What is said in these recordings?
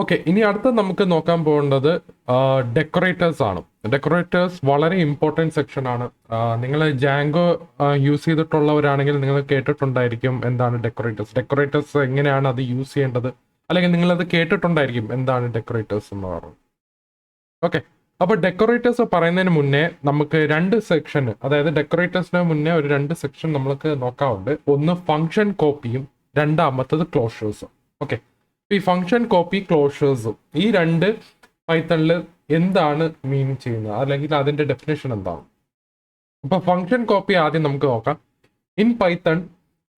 Okay, ഇനി അടുത്ത നമുക്ക് നോക്കാൻ പോകേണ്ടത് ഡെക്കറേറ്റേഴ്സ് ആണ്. ഡെക്കറേറ്റേഴ്സ് വളരെ ഇമ്പോർട്ടൻറ്റ് സെക്ഷൻ ആണ്. നിങ്ങൾ ജാങ്കോ യൂസ് ചെയ്തിട്ടുള്ളവരാണെങ്കിൽ നിങ്ങൾ കേട്ടിട്ടുണ്ടായിരിക്കും എന്താണ് ഡെക്കറേറ്റേഴ്സ്. ഡെക്കറേറ്റേഴ്സ് എങ്ങനെയാണ് അത് യൂസ് ചെയ്യേണ്ടത്, അല്ലെങ്കിൽ നിങ്ങളത് കേട്ടിട്ടുണ്ടായിരിക്കും എന്താണ് ഡെക്കറേറ്റേഴ്സ് എന്ന് പറയുന്നത്. ഓക്കെ, അപ്പോൾ ഡെക്കറേറ്റേഴ്സ് പറയുന്നതിന് മുന്നേ നമുക്ക് രണ്ട് സെക്ഷൻ, അതായത് ഡെക്കറേറ്റേഴ്സിന് മുന്നേ ഒരു രണ്ട് സെക്ഷൻ നമുക്ക് നോക്കാറുണ്ട്. ഒന്ന് ഫംഗ്ഷൻ കോപ്പിയും രണ്ടാമത്തത് ക്ലോഷേഴ്സും. ഓക്കെ, ഈ ഫംഗ്ഷൻ കോപ്പി ക്ലോഷേഴ്സും ഈ രണ്ട് പൈത്തണിൽ എന്താണ് മീൻ ചെയ്യുന്നത്, അല്ലെങ്കിൽ അതിന്റെ ഡെഫിനേഷൻ എന്താണ്? അപ്പൊ ഫംഗ്ഷൻ കോപ്പി ആദ്യം നമുക്ക് നോക്കാം. In Python,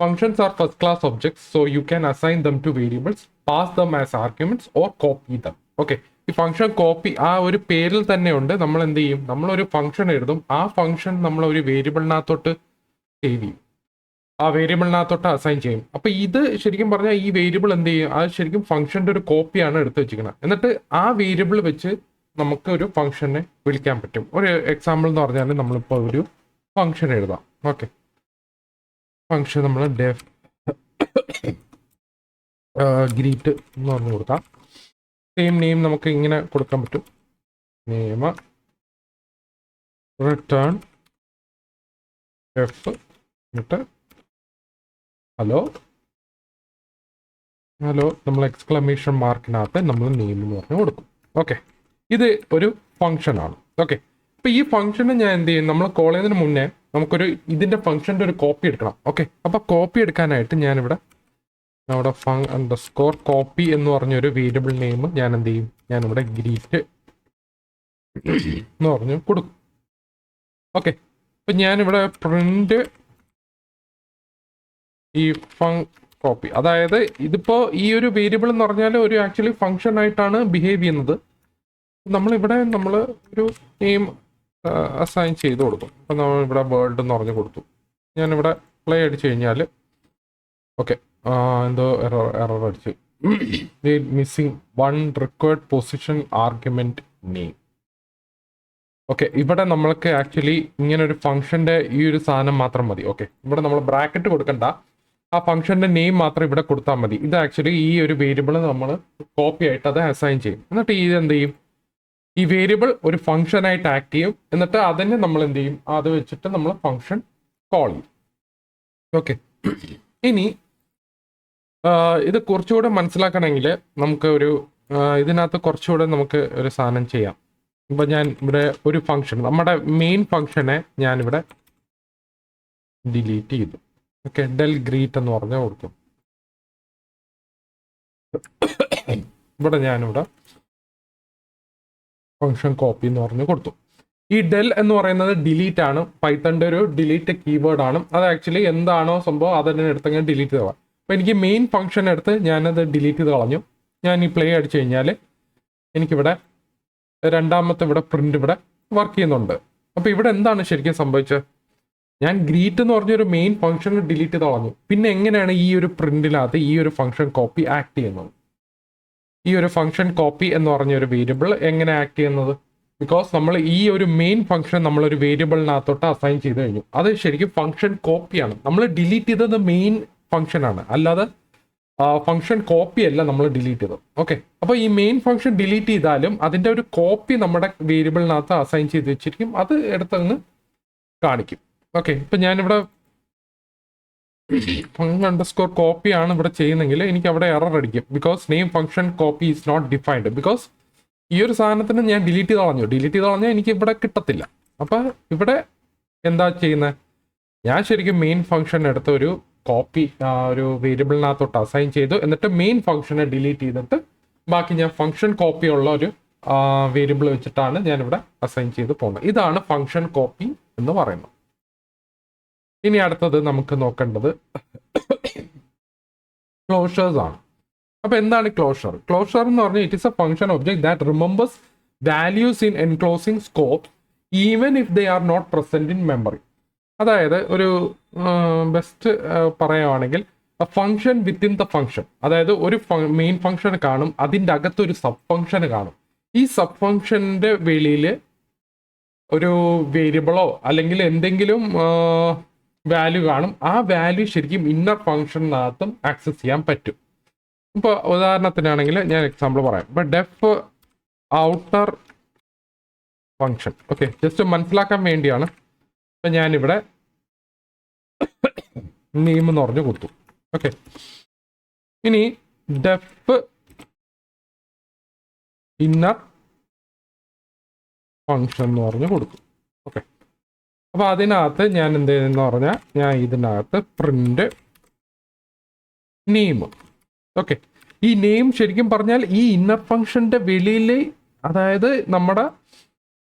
functions are first class objects, so you can assign them to variables, pass them as arguments or copy them. Okay, ഈ ഫംഗ്ഷൻ കോപ്പി ആ ഒരു പേരിൽ തന്നെ ഉണ്ട്. നമ്മൾ എന്ത് ചെയ്യും, നമ്മളൊരു ഫംഗ്ഷൻ എഴുതും, ആ ഫംഗ്ഷൻ നമ്മൾ ഒരു വേരിയബിളിനകത്തോട്ട് സേവ് ചെയ്യും, ആ വേരിയബിളിനകത്തോട്ട് അസൈൻ ചെയ്യും. അപ്പൊ ഇത് ശരിക്കും പറഞ്ഞാൽ ഈ വേരിയബിൾ എന്ത് ചെയ്യും, അത് ശരിക്കും ഫംഗ്ഷന്റെ ഒരു കോപ്പിയാണ് എടുത്ത് വെച്ചിരിക്കുന്നത്. എന്നിട്ട് ആ വേരിയബിൾ വെച്ച് നമുക്ക് ഒരു ഫംഗ്ഷനെ വിളിക്കാൻ പറ്റും. ഒരു എക്സാമ്പിൾ എന്ന് പറഞ്ഞാൽ നമ്മളിപ്പോൾ ഒരു ഫംഗ്ഷൻ എഴുതാം. ഓക്കെ, ഫംഗ്ഷൻ നമ്മൾ ഗ്രീറ്റ് എന്ന് പറഞ്ഞു കൊടുക്കാം. സെയിം നെയിം നമുക്ക് ഇങ്ങനെ കൊടുക്കാൻ പറ്റും. നെയിം റിട്ടേൺ എഫ് എന്നിട്ട് ഹലോ നമ്മൾ എക്സ്ക്ലമേഷൻ മാർക്കിനകത്ത് നമ്മൾ നെയിം എന്ന് പറഞ്ഞ് കൊടുക്കും. ഓക്കെ, ഇത് ഒരു ഫംഗ്ഷൻ ആണ്. ഓക്കെ, അപ്പൊ ഈ ഫംഗ്ഷന് ഞാൻ എന്ത് ചെയ്യും, നമ്മൾ കോൾ ചെയ്യുന്നതിന് മുന്നേ നമുക്കൊരു ഇതിന്റെ ഫംഗ്ഷന്റെ ഒരു കോപ്പി എടുക്കണം. ഓക്കെ, അപ്പൊ കോപ്പി എടുക്കാനായിട്ട് ഞാനിവിടെ നമ്മുടെ അണ്ടർസ്കോർ കോപ്പി എന്ന് പറഞ്ഞൊരു വേരിയബിൾ നെയിം ഞാൻ എന്ത് ചെയ്യും, ഞാനിവിടെ ഗ്രീറ്റ് എന്ന് പറഞ്ഞു കൊടുക്കും. ഓക്കെ, അപ്പൊ ഞാനിവിടെ പ്രിന്റ് ഈ കോപ്പി, അതായത് ഇതിപ്പോ ഈ ഒരു വേരിയബിൾ എന്ന് പറഞ്ഞാൽ ഒരു ആക്ച്വലി ഫംഗ്ഷൻ ആയിട്ടാണ് ബിഹേവ് ചെയ്യുന്നത്. നമ്മളിവിടെ നമ്മൾ ഒരു നെയിം അസൈൻ ചെയ്ത് കൊടുക്കും. അപ്പം നമ്മൾ ഇവിടെ വേൾഡ് എന്ന് പറഞ്ഞ് കൊടുത്തു. ഞാനിവിടെ പ്ലേ അടിച്ചു കഴിഞ്ഞാൽ ഓക്കെ, എന്തോ എറർ അടിച്ചു, missing one required position argument name. Okay, ഇവിടെ നമ്മൾക്ക് ആക്ച്വലി ഇങ്ങനെ ഒരു ഫംഗ്ഷന്റെ ഈ ഒരു സാധനം മാത്രം മതി. ഓക്കെ, ഇവിടെ നമ്മൾ ബ്രാക്കറ്റ് കൊടുക്കണ്ട, ആ ഫംഗ്ഷന്റെ നെയിം മാത്രം ഇവിടെ കൊടുത്താൽ മതി. ഇത് ആക്ച്വലി ഈ ഒരു വേരിയബിൾ നമ്മൾ കോപ്പി ആയിട്ട് അത് അസൈൻ ചെയ്യും. എന്നിട്ട് ഇത് എന്ത് ചെയ്യും, ഈ വേരിയബിൾ ഒരു ഫംഗ്ഷൻ ആയിട്ട് ആക്ട് ചെയ്യും. എന്നിട്ട് അതിനെ നമ്മൾ എന്ത് ചെയ്യും, അത് വെച്ചിട്ട് നമ്മൾ ഫംഗ്ഷൻ കോൾ ചെയ്യും. ഓക്കെ, ഇനി ഇത് കുറച്ചുകൂടെ മനസ്സിലാക്കണമെങ്കിൽ നമുക്ക് ഒരു ഇതിനകത്ത് കുറച്ചുകൂടെ നമുക്ക് ഒരു സാധനം ചെയ്യാം. ഇപ്പൊ ഞാൻ ഇവിടെ ഒരു ഫംഗ്ഷൻ, നമ്മുടെ മെയിൻ ഫംഗ്ഷനെ ഞാനിവിടെ ഡിലീറ്റ് ചെയ്തു. ഓക്കെ, ഡെൽ ഗ്രീറ്റ് എന്ന് പറഞ്ഞാൽ കൊടുക്കും. ഇവിടെ ഞാനിവിടെ ഫംഗ്ഷൻ കോപ്പി എന്ന് പറഞ്ഞ് കൊടുത്തു. ഈ ഡെൽ എന്ന് പറയുന്നത് ഡിലീറ്റ് ആണ്, പൈത്തണിന്റെ ഒരു ഡിലീറ്റ് കീവേഡ് ആണ്. അത് ആക്ച്വലി എന്താണോ സംഭവം അതിനെ എടുത്തങ്ങനെ ഡിലീറ്റ് ചെയ്ത് കളയാം. അപ്പൊ എനിക്ക് മെയിൻ ഫംഗ്ഷൻ എടുത്ത് ഞാനത് ഡിലീറ്റ് ചെയ്ത് കളഞ്ഞു. ഞാൻ ഈ പ്ലേ അടിച്ചു കഴിഞ്ഞാൽ എനിക്കിവിടെ രണ്ടാമത്തെ ഇവിടെ പ്രിന്റ് ഇവിടെ വർക്ക് ചെയ്യുന്നുണ്ട്. അപ്പൊ ഇവിടെ എന്താണ് ശരിക്കും സംഭവിച്ചത്, ഞാൻ ഗ്രീറ്റ് എന്ന് പറഞ്ഞൊരു മെയിൻ ഫംഗ്ഷൻ ഡിലീറ്റ് ചെയ്ത് കളഞ്ഞു. പിന്നെ എങ്ങനെയാണ് ഈ ഒരു പ്രിന്റിനകത്ത് ഈ ഒരു ഫംഗ്ഷൻ കോപ്പി ആക്ട് ചെയ്യുന്നത്, ഈ ഒരു ഫംഗ്ഷൻ കോപ്പി എന്ന് പറഞ്ഞ ഒരു വേരിയബിൾ എങ്ങനെ ആക്ട് ചെയ്യുന്നത്? ബിക്കോസ് നമ്മൾ ഈ ഒരു മെയിൻ ഫംഗ്ഷൻ നമ്മളൊരു വേരിയബിളിനകത്തോട്ട് അസൈൻ ചെയ്ത് കഴിഞ്ഞു. അത് ശരിക്കും ഫംഗ്ഷൻ കോപ്പിയാണ്. നമ്മൾ ഡിലീറ്റ് ചെയ്തത് മെയിൻ ഫംഗ്ഷൻ ആണ്, അല്ലാതെ ഫംഗ്ഷൻ കോപ്പി അല്ല നമ്മൾ ഡിലീറ്റ് ചെയ്തത്. ഓക്കെ, അപ്പോൾ ഈ മെയിൻ ഫംഗ്ഷൻ ഡിലീറ്റ് ചെയ്താലും അതിൻ്റെ ഒരു കോപ്പി നമ്മുടെ വേരിയബിളിനകത്ത് അസൈൻ ചെയ്ത് വെച്ചിരിക്കും, അത് എടുത്തങ്ങ് കാണിക്കും. ഓക്കെ, ഇപ്പം ഞാനിവിടെ ഫംഗ്ഷൻ അണ്ടർസ്കോർ കോപ്പി ആണ് ഇവിടെ ചെയ്യുന്നെങ്കിൽ എനിക്ക് അവിടെ എറർ അടിക്കും. Because name function copy is not defined. Because ഈ ഒരു സാധനത്തിന് ഞാൻ ഡിലീറ്റ് ചെയ്ത് കളഞ്ഞാൽ എനിക്ക് ഇവിടെ കിട്ടത്തില്ല. അപ്പം ഇവിടെ എന്താ ചെയ്യുന്നത്, ഞാൻ ശരിക്കും മെയിൻ ഫംഗ്ഷൻ എടുത്ത ഒരു കോപ്പി ഒരു വേരിയബിളിനകത്തോട്ട് അസൈൻ ചെയ്തു. എന്നിട്ട് മെയിൻ ഫംഗ്ഷനെ ഡിലീറ്റ് ചെയ്തിട്ട് ബാക്കി ഞാൻ ഫംഗ്ഷൻ കോപ്പി ഉള്ള ഒരു വേരിയബിൾ വെച്ചിട്ടാണ് ഞാനിവിടെ അസൈൻ ചെയ്ത് പോകുന്നത്. ഇതാണ് ഫംഗ്ഷൻ കോപ്പി എന്ന് പറയുന്നത്. ഇനി അടുത്തത് നമുക്ക് നോക്കേണ്ടത് ക്ലോഷേഴ്സ് ആണ്. അപ്പൊ എന്താണ് ക്ലോഷർ? ക്ലോഷർ എന്ന് പറഞ്ഞാൽ it is a function object that remembers values in enclosing scope even if they are not present in memory. അതായത് ഒരു ബെസ്റ്റ് പറയുകയാണെങ്കിൽ ഫംഗ്ഷൻ വിത്തിൻ ദ ഫംഗ്ഷൻ, അതായത് ഒരു മെയിൻ ഫംഗ്ഷൻ കാണും, അതിൻ്റെ അകത്ത് ഒരു സബ് ഫംഗ്ഷൻ കാണും. ഈ സബ് ഫംഗ്ഷന്റെ വെളിയിൽ ഒരു വേരിയബിളോ അല്ലെങ്കിൽ എന്തെങ്കിലും വാല്യൂ കാണും. ആ വാല്യൂ ശരിക്കും ഇന്നർ ഫംഗ്ഷനകത്തും ആക്സസ് ചെയ്യാൻ പറ്റും. ഇപ്പോൾ ഉദാഹരണത്തിനാണെങ്കിൽ ഞാൻ എക്സാമ്പിൾ പറയാം. ഇപ്പോൾ def outer function. Okay, just മനസ്സിലാക്കാൻ വേണ്ടിയാണ്. ഇപ്പം ഞാനിവിടെ നെയിം എന്ന് പറഞ്ഞ് കൊടുത്തു. ഓക്കെ, ഇനി ഡെഫ് ഇന്നർ ഫങ്ഷൻ എന്ന് പറഞ്ഞ് കൊടുക്കും. ഓക്കെ, അപ്പോൾ അതിനകത്ത് ഞാൻ എന്ത് ചെയ്യുന്നതെന്ന് പറഞ്ഞാൽ ഞാൻ ഇതിനകത്ത് പ്രിന്റ് നെയിം. ഓക്കെ, ഈ നെയിം ശരിക്കും പറഞ്ഞാൽ ഈ ഇന്നർ ഫങ്ഷന്റെ വെളിയിൽ, അതായത് നമ്മുടെ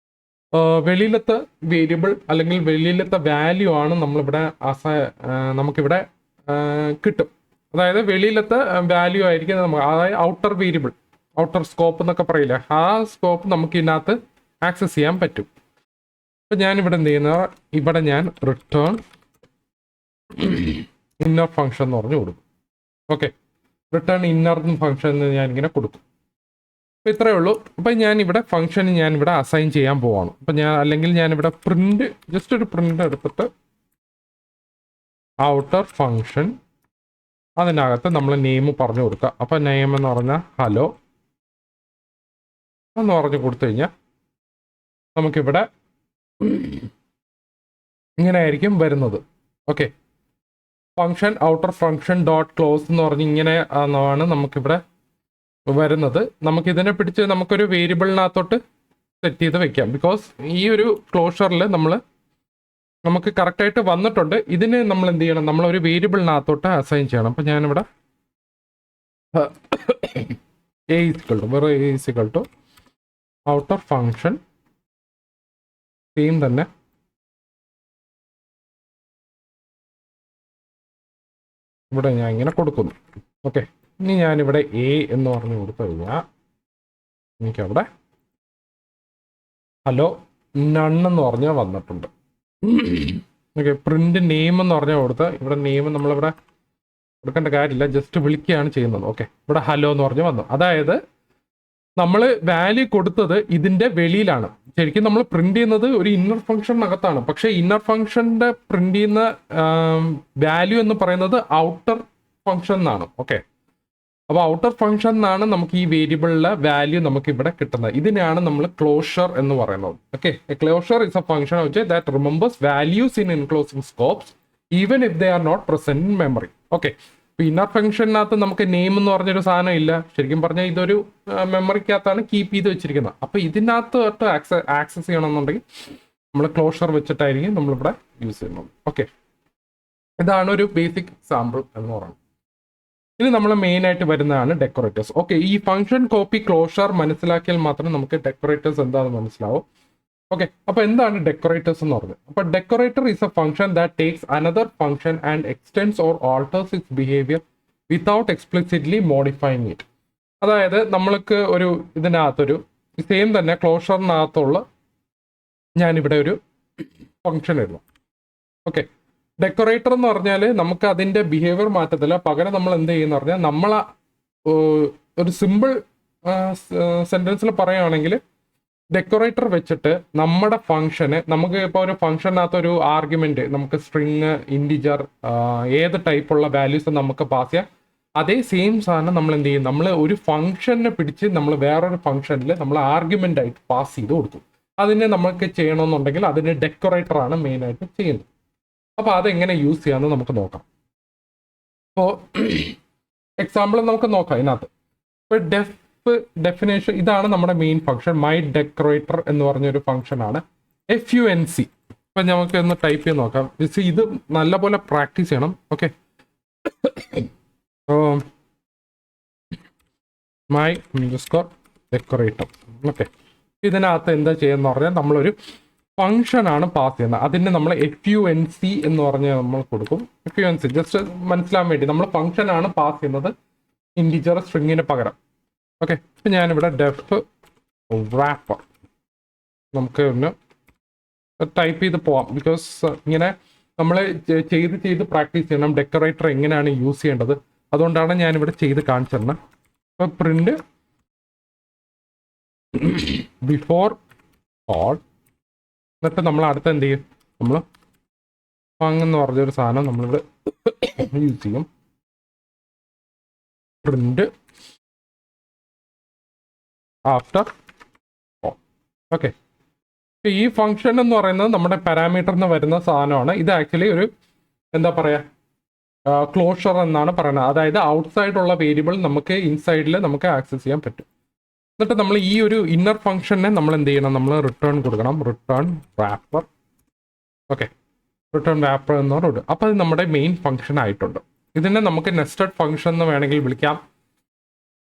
വെളിയിലത്തെ വേരിയബിൾ അല്ലെങ്കിൽ വെളിയിലത്തെ വാല്യൂ ആണ് നമ്മളിവിടെ നമുക്കിവിടെ കിട്ടും. അതായത് വെളിയിലത്തെ വാല്യൂ ആയിരിക്കും നമുക്ക്, അതായത് ഔട്ടർ വേരിയബിൾ, ഔട്ടർ സ്കോപ്പ് എന്നൊക്കെ പറയില്ല, ആ സ്കോപ്പ് നമുക്ക് ഇതിനകത്ത് ആക്സസ് ചെയ്യാൻ പറ്റും. അപ്പം ഞാനിവിടെ എന്ത് ചെയ്യുന്ന, ഇവിടെ ഞാൻ റിട്ടേൺ ഇന്നർ ഫങ്ഷൻ എന്ന് പറഞ്ഞു കൊടുക്കും. ഓക്കെ, റിട്ടേൺ ഇന്നർ ഫങ്ഷൻ എന്ന് ഞാനിങ്ങനെ കൊടുക്കും. അപ്പോൾ ഇത്രയേ ഉള്ളൂ. അപ്പം ഞാനിവിടെ ഫംഗ്ഷൻ ഞാനിവിടെ അസൈൻ ചെയ്യാൻ പോവാണ്. അപ്പം അല്ലെങ്കിൽ ഞാനിവിടെ പ്രിന്റ്, ജസ്റ്റ് ഒരു പ്രിന്റ് എടുത്തിട്ട് ഔട്ടർ ഫങ്ഷൻ, അതിനകത്ത് നമ്മൾ നെയിം പറഞ്ഞു കൊടുക്കുക. അപ്പം നെയിം എന്ന് പറഞ്ഞാൽ ഹലോ എന്ന് പറഞ്ഞു കൊടുത്തു കഴിഞ്ഞാൽ നമുക്കിവിടെ ഇങ്ങനെ ആയിരിക്കും വരുന്നത്. Okay, function outer function dot close എന്ന് പറഞ്ഞ് ഇങ്ങനെ ആണ് നമുക്കിവിടെ വരുന്നത്. നമുക്കിതിനെ പിടിച്ച് നമുക്കൊരു വേരിയബിളിനകത്തോട്ട് സെറ്റ് ചെയ്ത് വെക്കാം. ബിക്കോസ് ഈ ഒരു ക്ലോഷറിൽ നമുക്ക് കറക്റ്റായിട്ട് വന്നിട്ടുണ്ട്. ഇതിന് നമ്മൾ എന്ത് ചെയ്യണം, നമ്മളൊരു വേരിയബിളിനകത്തോട്ട് അസൈൻ ചെയ്യണം. അപ്പം ഞാനിവിടെ a ഔട്ടർ ഫങ്ഷൻ സെയിം തന്നെ ഇവിടെ ഞാൻ ഇങ്ങനെ കൊടുക്കുന്നു. ഓക്കെ, ഇനി ഞാനിവിടെ എ എന്ന് പറഞ്ഞു കൊടുത്തു കഴിഞ്ഞാൽ എനിക്കവിടെ ഹലോ നണ്ണെന്ന് പറഞ്ഞാൽ വന്നിട്ടുണ്ട്. ഓക്കെ, പ്രിന്റ് നെയിം എന്ന് പറഞ്ഞാൽ കൊടുത്ത് ഇവിടെ നെയിം നമ്മളിവിടെ കൊടുക്കേണ്ട കാര്യമില്ല, ജസ്റ്റ് വിളിക്കുകയാണ് ചെയ്യുന്നത്. ഓക്കെ, ഇവിടെ ഹലോ എന്ന് പറഞ്ഞ് വന്നു. അതായത് നമ്മൾ വാല്യൂ കൊടുത്തത് ഇതിന്റെ വെളിയിലാണ്. ശരിക്കും നമ്മൾ പ്രിന്റ് ചെയ്യുന്നത് ഒരു ഇന്നർ ഫംഗ്ഷനകത്താണ്. പക്ഷേ ഇന്നർ ഫംഗ്ഷന്റെ പ്രിന്റ് ചെയ്യുന്ന വാല്യൂ എന്ന് പറയുന്നത് ഔട്ടർ ഫംഗ്ഷൻ എന്നാണ്. ഓക്കെ, അപ്പോൾ ഔട്ടർ ഫംഗ്ഷൻ എന്നാണ് നമുക്ക് ഈ വേരിയബിളിലെ വാല്യൂ നമുക്ക് ഇവിടെ കിട്ടുന്നത്. ഇതിനെയാണ് നമ്മൾ ക്ലോഷർ എന്ന് പറയുന്നത്. Okay, closure is a function that remembers values in enclosing scopes even if they are not present in memory. Okay, ഇപ്പോൾ ഇന്നർ ഫംഗ്ഷനകത്ത് നമുക്ക് നെയിം എന്ന് പറഞ്ഞൊരു സാധനം ഇല്ല. ശരിക്കും പറഞ്ഞാൽ ഇതൊരു മെമ്മറിക്കകത്താണ് കീപ്പ് ചെയ്ത് വെച്ചിരിക്കുന്നത്. അപ്പോൾ ഇതിനകത്ത് ആക്സസ് ചെയ്യണമെന്നുണ്ടെങ്കിൽ നമ്മൾ ക്ലോഷർ വെച്ചിട്ടായിരിക്കും നമ്മളിവിടെ യൂസ് ചെയ്യുന്നത്. ഓക്കെ, ഇതാണ് ഒരു ബേസിക് എക്സാമ്പിൾ എന്ന് പറയുന്നത്. ഇനി നമ്മൾ മെയിൻ ആയിട്ട് വരുന്നതാണ് ഡെക്കറേറ്റേഴ്സ്. ഓക്കെ, ഈ ഫംഗ്ഷൻ കോപ്പി ക്ലോഷർ മനസ്സിലാക്കിയാൽ മാത്രമേ നമുക്ക് ഡെക്കറേറ്റേഴ്സ് എന്താണെന്ന് മനസ്സിലാവും. ഓക്കെ, അപ്പോൾ എന്താണ് ഡെക്കറേറ്റേഴ്സ് എന്ന് പറഞ്ഞത്? അപ്പോൾ decorator is a function that takes another function and extends or alters its behaviour without explicitly modifying it. അതായത് നമ്മൾക്ക് ഒരു ഇതിനകത്തൊരു സെയിം തന്നെ ക്ലോഷറിനകത്തുള്ള ഞാനിവിടെ ഒരു ഫംഗ്ഷൻ എഴുതാം. ഓക്കെ, ഡെക്കറേറ്റർ എന്ന് പറഞ്ഞാൽ നമുക്ക് അതിൻ്റെ ബിഹേവിയർ മാറ്റത്തില്ല. പകരം നമ്മൾ എന്ത് ചെയ്യുന്ന പറഞ്ഞാൽ നമ്മൾ ഒരു സിമ്പിൾ സെൻറ്റൻസിൽ പറയുകയാണെങ്കിൽ ഡെക്കറേറ്റർ വെച്ചിട്ട് നമ്മുടെ ഫംഗ്ഷന്, നമുക്ക് ഇപ്പോൾ ഒരു ഫംഗ്ഷനകത്ത് ഒരു ആർഗ്യുമെന്റ്, നമുക്ക് സ്ട്രിങ്, ഇൻറ്റിജർ, ഏത് ടൈപ്പുള്ള വാല്യൂസ് നമുക്ക് പാസ് ചെയ്യാം. അതേ സെയിം സാധനം നമ്മൾ എന്ത് ചെയ്യും, നമ്മൾ ഒരു ഫംഗ്ഷനെ പിടിച്ച് നമ്മൾ വേറൊരു ഫംഗ്ഷനിൽ നമ്മൾ ആർഗ്യുമെന്റ് ആയിട്ട് പാസ് ചെയ്ത് കൊടുക്കും. അതിനെ നമുക്ക് ചെയ്യണമെന്നുണ്ടെങ്കിൽ അതിന് ഡെക്കറേറ്റർ ആണ് മെയിനായിട്ട് ചെയ്യുന്നത്. അപ്പോൾ അതെങ്ങനെ യൂസ് ചെയ്യാമെന്ന് നമുക്ക് നോക്കാം. അപ്പോൾ എക്സാമ്പിൾ നമുക്ക് നോക്കാം ഇതിനകത്ത്. ഇപ്പോൾ ഡെഫിനേഷൻ ഇതാണ് നമ്മുടെ മെയിൻ ഫംഗ്ഷൻ. മൈ ഡെക്കറേറ്റർ എന്ന് പറഞ്ഞൊരു ഫംഗ്ഷനാണ് FUNC. ഇപ്പം നമുക്ക് ഒന്ന് ടൈപ്പ് ചെയ്ത് നോക്കാം. ഇത് നല്ലപോലെ പ്രാക്ടീസ് ചെയ്യണം. Okay, my decorator. ഓക്കെ, ഇതിനകത്ത് എന്താ ചെയ്യുന്നത് പറഞ്ഞാൽ നമ്മളൊരു ഫംഗ്ഷനാണ് പാസ് ചെയ്യുന്നത്. അതിന് നമ്മൾ FUNC എന്ന് പറഞ്ഞ് നമ്മൾ കൊടുക്കും. FUNC ജസ്റ്റ് മനസ്സിലാൻ വേണ്ടി നമ്മൾ ഫംഗ്ഷനാണ് പാസ് ചെയ്യുന്നത് ഇൻറ്റിജർ സ്ട്രിങ്ങിന് പകരം. ഓക്കെ, ഇപ്പം ഞാനിവിടെ ഡെഫ് റാപ്പർ നമുക്ക് ഒന്ന് ടൈപ്പ് ചെയ്ത് പോവാം. ബിക്കോസ് ഇങ്ങനെ നമ്മൾ ചെയ്ത് പ്രാക്ടീസ് ചെയ്യണം ഡെക്കറേറ്റർ എങ്ങനെയാണ് യൂസ് ചെയ്യേണ്ടത്. അതുകൊണ്ടാണ് ഞാനിവിടെ ചെയ്ത് കാണിച്ചു തരുന്നത്. ഇപ്പോൾ പ്രിന്റ് ബിഫോർ ഓൾ, എന്നിട്ട് നമ്മൾ അടുത്ത് എന്ത് ചെയ്യും, നമ്മൾ ഫങ് എന്ന് പറഞ്ഞൊരു സാധനം നമ്മളിവിടെ യൂസ് ചെയ്യും. Print after. ഓക്കെ, ഈ ഫംഗ്ഷൻ എന്ന് പറയുന്നത് നമ്മുടെ പാരാമീറ്ററിന് വരുന്ന സാധനമാണ്. ഇത് ആക്ച്വലി ഒരു എന്താ പറയുക, ക്ലോഷർ എന്നാണ് പറയുന്നത്. അതായത് ഔട്ട്സൈഡ് ഉള്ള വേരിയബിൾ നമുക്ക് ഇൻസൈഡിൽ നമുക്ക് ആക്സസ് ചെയ്യാൻ പറ്റും. എന്നിട്ട് നമ്മൾ ഈ ഒരു ഇന്നർ ഫംഗ്ഷനെ നമ്മൾ എന്ത് ചെയ്യണം, നമ്മൾ റിട്ടേൺ കൊടുക്കണം, return wrapper. Okay, return wrapper എന്ന് പറഞ്ഞിട്ട് അപ്പോൾ അത് നമ്മുടെ മെയിൻ ഫംഗ്ഷൻ ആയിട്ടുണ്ട്. ഇതിനെ നമുക്ക് നെസ്റ്റഡ് ഫംഗ്ഷൻ എന്ന് വേണമെങ്കിൽ വിളിക്കാം,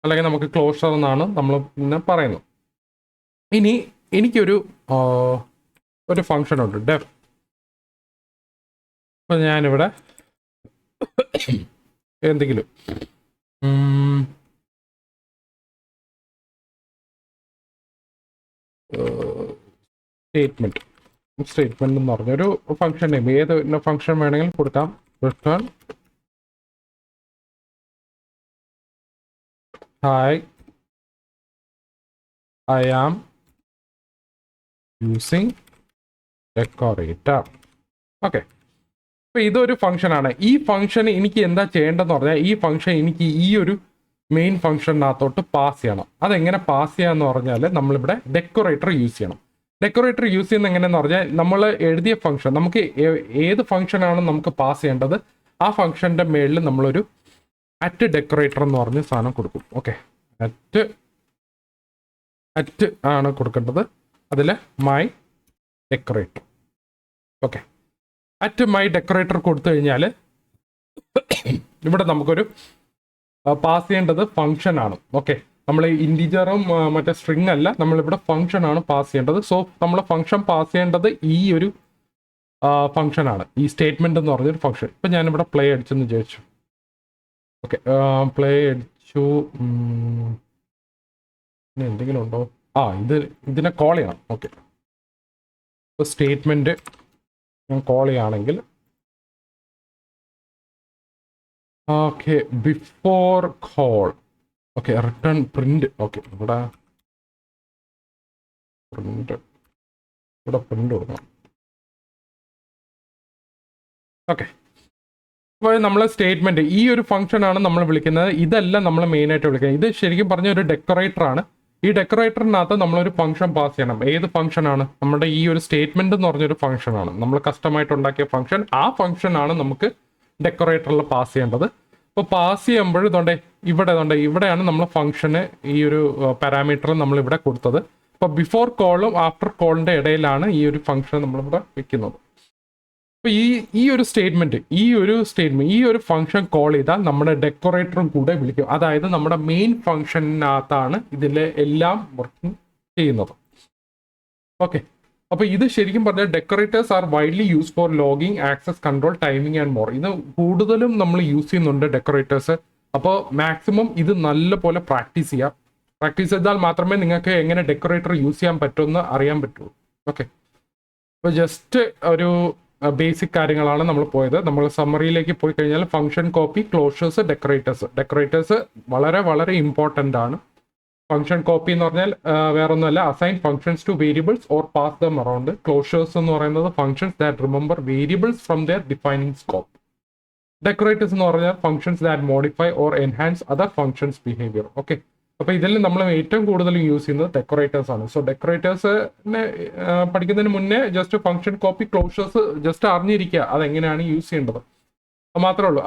അല്ലെങ്കിൽ നമുക്ക് ക്ലോഷർ എന്നാണ് നമ്മൾ പിന്നെ പറയുന്നത്. ഇനി എനിക്കൊരു ഫംഗ്ഷൻ ഉണ്ട് ഡെഫ്. അപ്പോൾ ഞാനിവിടെ എന്തെങ്കിലും സ്റ്റേറ്റ്മെന്റ് എന്ന് പറഞ്ഞൊരു ഫംഗ്ഷൻ നെയിം, ഏത് ഫംഗ്ഷൻ വേണമെങ്കിലും കൊടുക്കാം. Return hi I am using decorator. Okay, അപ്പോൾ ഇതൊരു ഫംഗ്ഷനാണ്. ഈ ഫംഗ്ഷൻ എനിക്ക് എന്താ ചെയ്യേണ്ടതെന്ന് പറഞ്ഞാൽ, ഈ ഫംഗ്ഷൻ എനിക്ക് ഈ ഒരു മെയിൻ ഫംഗ്ഷനകത്തോട്ട് പാസ് ചെയ്യണം. അതെങ്ങനെ പാസ് ചെയ്യാന്ന് പറഞ്ഞാൽ നമ്മളിവിടെ ഡെക്കറേറ്റർ യൂസ് ചെയ്യണം. ഡെക്കറേറ്റർ യൂസ് ചെയ്യുന്ന എങ്ങനെയെന്ന് പറഞ്ഞാൽ, നമ്മൾ എഴുതിയ ഫംഗ്ഷൻ നമുക്ക് ഏത് ഫംഗ്ഷനാണ് നമുക്ക് പാസ് ചെയ്യേണ്ടത്, ആ ഫംഗ്ഷൻ്റെ മേളിൽ നമ്മളൊരു @ഡെക്കറേറ്റർ എന്ന് പറഞ്ഞ സാധനം കൊടുക്കും. ഓക്കെ, അറ്റ് ആണ് കൊടുക്കേണ്ടത്. അതിൽ my decorator. Okay, my decorator കൊടുത്തു കഴിഞ്ഞാൽ ഇവിടെ നമുക്കൊരു പാസ് ചെയ്യേണ്ടത് ഫംഗ്ഷൻ ആണ്. ഓക്കെ, നമ്മൾ ഇൻറ്റിജറും മറ്റേ സ്ട്രിങ് അല്ല, നമ്മളിവിടെ ഫംഗ്ഷൻ ആണ് പാസ് ചെയ്യേണ്ടത്. സോ നമ്മൾ ഫംഗ്ഷൻ പാസ് ചെയ്യേണ്ടത് ഈ ഒരു ഫംഗ്ഷൻ ആണ്, ഈ സ്റ്റേറ്റ്മെന്റ് എന്ന് പറഞ്ഞൊരു ഫംഗ്ഷൻ. ഇപ്പം ഞാനിവിടെ പ്ലേ അടിച്ചെന്ന് വിചാരിച്ചു. ഓക്കെ, പ്ലേ അടിച്ചു. ഇനി എന്തെങ്കിലും ഉണ്ടോ? ഇതിനെ കോൾ ചെയ്യണം. ഓക്കെ, ഇപ്പോൾ സ്റ്റേറ്റ്മെന്റ് ഞാൻ കോൾ ചെയ്യുകയാണെങ്കിൽ, okay, before call. Okay, return print. Okay, ഇവിടെ പ്രിന്റ് കൊടുക്കണം. ഓക്കെ, അപ്പോൾ നമ്മൾ സ്റ്റേറ്റ്മെന്റ് ഈ ഒരു ഫംഗ്ഷൻ ആണ് നമ്മൾ വിളിക്കുന്നത്. ഇതല്ല നമ്മൾ മെയിനായിട്ട് വിളിക്കുന്നത്. ഇത് ശരിക്കും പറഞ്ഞ ഒരു ഡെക്കറേറ്റർ ആണ്. ഈ ഡെക്കറേറ്ററിനകത്ത് നമ്മളൊരു ഫംഗ്ഷൻ പാസ് ചെയ്യണം. ഏത് ഫംഗ്ഷനാണ്? നമ്മുടെ ഈ ഒരു സ്റ്റേറ്റ്മെന്റ് എന്ന് പറഞ്ഞൊരു ഫംഗ്ഷനാണ്, നമ്മൾ കസ്റ്റമായിട്ട് ഉണ്ടാക്കിയ ഫംഗ്ഷൻ. ആ ഫംഗ്ഷനാണ് നമുക്ക് ഡെക്കറേറ്ററിൽ പാസ് ചെയ്യേണ്ടത്. അപ്പോൾ പാസ് ചെയ്യുമ്പോൾ ഇവിടെയാണ് നമ്മൾ ഫംഗ്ഷന് ഈ ഒരു പാരാമീറ്റർ നമ്മൾ ഇവിടെ കൊടുത്തത്. അപ്പോൾ ബിഫോർ കോളും ആഫ്റ്റർ കോളിൻ്റെ ഇടയിലാണ് ഈ ഒരു ഫംഗ്ഷൻ നമ്മളിവിടെ വെക്കുന്നത്. അപ്പോൾ ഈ ഒരു സ്റ്റേറ്റ്മെന്റ് ഈ ഒരു ഫംഗ്ഷൻ കോൾ ചെയ്താൽ നമ്മുടെ ഡെക്കറേറ്ററും കൂടെ വിളിക്കും. അതായത് നമ്മുടെ മെയിൻ ഫംഗ്ഷനകത്താണ് ഇതിലെ എല്ലാം വർക്കിംഗ് ചെയ്യുന്നത്. ഓക്കെ, അപ്പോൾ ഇത് ശരിക്കും പറഞ്ഞാൽ decorators are widely use for logging, access control, timing and more. ഇത് കൂടുതലും നമ്മൾ യൂസ് ചെയ്യുന്നുണ്ട് ഡെക്കറേറ്റേഴ്സ്. അപ്പോൾ മാക്സിമം ഇത് നല്ലപോലെ പ്രാക്ടീസ് ചെയ്യാം. പ്രാക്ടീസ് ചെയ്താൽ മാത്രമേ നിങ്ങൾക്ക് എങ്ങനെ ഡെക്കറേറ്റർ യൂസ് ചെയ്യാൻ പറ്റുമെന്ന് അറിയാൻ പറ്റുള്ളൂ. ഓക്കെ, അപ്പോൾ ജസ്റ്റ് ഒരു ബേസിക് കാര്യങ്ങളാണ് നമ്മൾ പോയത്. നമ്മൾ സമ്മറിയിലേക്ക് പോയി കഴിഞ്ഞാൽ ഫംഗ്ഷൻ കോപ്പി, ക്ലോഷേഴ്സ്, ഡെക്കറേറ്റേഴ്സ് വളരെ വളരെ ഇമ്പോർട്ടൻ്റ് ആണ്. ഫംഗ്ഷൻ കോപ്പി എന്ന് പറഞ്ഞാൽ വേറൊന്നുമല്ല, assign functions to variables or pass them around. Closures എന്ന് പറയുന്നത് functions that remember variables from their defining scope. Decorators എന്ന് പറഞ്ഞാൽ functions that modify or enhance other functions behaviour. Okay, അപ്പോൾ ഇതിൽ നമ്മൾ ഏറ്റവും കൂടുതൽ യൂസ് ചെയ്യുന്നത് ഡെക്കറേറ്റേഴ്സ് ആണ്. സോ ഡെക്കറേറ്റേഴ്സിനെ പഠിക്കുന്നതിന് മുന്നേ just function copy, closures just അറിഞ്ഞിരിക്കുക അതെങ്ങനെയാണ് യൂസ് ചെയ്യേണ്ടത്. മാത്രമേ ഉള്ളൂ.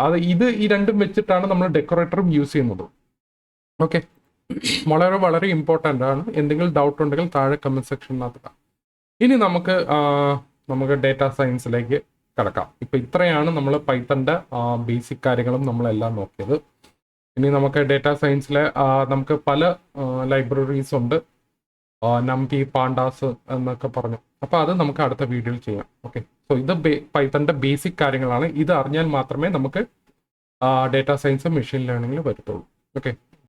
ഈ രണ്ടും വെച്ചിട്ടാണ് നമ്മൾ ഡെക്കറേറ്ററും യൂസ് ചെയ്യുന്നത്. ഓക്കെ, വളരെ വളരെ ഇമ്പോർട്ടൻ്റ് ആണ്. എന്തെങ്കിലും ഡൗട്ട് ഉണ്ടെങ്കിൽ താഴെ കമൻറ്റ് സെക്ഷനിനകത്ത്. ഇനി നമുക്ക് ഡേറ്റാ സയൻസിലേക്ക് കിടക്കാം. ഇപ്പം ഇത്രയാണ് നമ്മൾ പൈത്തൻ്റെ ബേസിക് കാര്യങ്ങളും നമ്മളെല്ലാം നോക്കിയത്. ഇനി നമുക്ക് ഡേറ്റാ സയൻസിലെ നമുക്ക് പല ലൈബ്രറീസ് ഉണ്ട്, നംപി, പാണ്ടാസ് എന്നൊക്കെ പറഞ്ഞു. അപ്പോൾ അത് നമുക്ക് അടുത്ത വീഡിയോയിൽ ചെയ്യാം. ഓക്കെ, സോ ഇത് പൈത്തൻ്റെ ബേസിക് കാര്യങ്ങളാണ്. ഇത് അറിഞ്ഞാൽ മാത്രമേ നമുക്ക് ഡേറ്റാ സയൻസും മെഷീൻ ലേണിംഗിൽ വരത്തുള്ളൂ. ഓക്കെ.